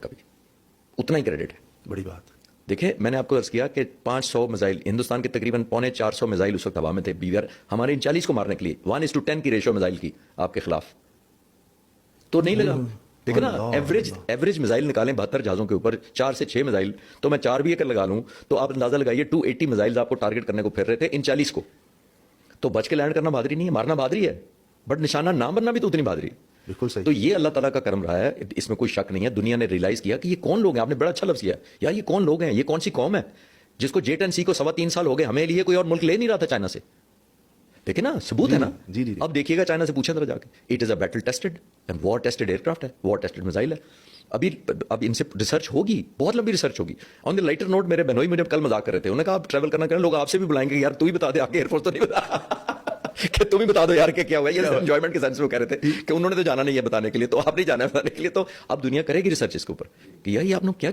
کبھی، اتنا ہی کریڈٹ ہے. بڑی بات. دیکھیں میں نے آپ کو عرض کیا کہ 500 میزائل ہندوستان کے تقریباً 450 میزائل اس وقت ہوا میں تھے بیویر ہمارے ان 40 کو مارنے کے لیے 1:10 کی ریشو میزائل کی آپ کے خلاف تو نہیں لگا. دیکھیں نا ایوریج میزائل نکالیں 72 جہازوں کے اوپر 4 سے 6 میزائل تو میں 4 بھی اگر لگا لوں تو آپ اندازہ لگائیے 280 میزائل آپ کو ٹارگیٹ کرنے کو پھر رہے تھے ان 40 کو. تو بچ کے لینڈ کرنا بہادری نہیں ہے، مارنا بہادری ہے، بٹ نشانہ نہ بننا بھی تو اتنی بہادری. بالکل صحیح. تو یہ اللہ تعالیٰ کا کرم رہا ہے، اس میں کوئی شک نہیں ہے. دنیا نے ریئلائز کیا کہ یہ کون لوگ ہیں. آپ نے بڑا اچھا لفظ کیا یار، یہ کون لوگ ہیں، یہ کون سی قوم ہے جس کو J-10C کو 3.25 سال ہو گئے، ہمیں لیے کوئی اور ملک لے نہیں رہا تھا چائنا سے. دیکھیں نا ثبوت ہے نا. جی. اب دیکھیے گا چائنا سے پوچھیں ذرا جا کے، it is a battle tested and war tested aircraft ہے، وار ٹیسٹڈ میزائل ہے. اب ان سے ریسرچ ہوگی، بہت لمبی ریسرچ ہوگی. آن دی لائٹر نوٹ میرے بہنوئی مجھے کل مذاق کر رہے تھے، انہوں نے کہا آپ ٹریول کرنا کریں، لوگ آپ سے بھی بلائیں گے یار تو ہی بتا دے، آپ کے ایئر فورس تو نہیں بتا کہ تم ہی بتا دو یار کہ کیا ہوا. یہ انجوائمنٹ کے سینس میں کہہ رہے تھے کہ انہوں نے تو جانا نہیں ہے بتانے کے لیے، تو آپ نہیں جانا ہے بتانے کے لیے. تو اب دنیا کرے گی ریسرچ اس کے اوپر کہ یار یہ آپ نے کیا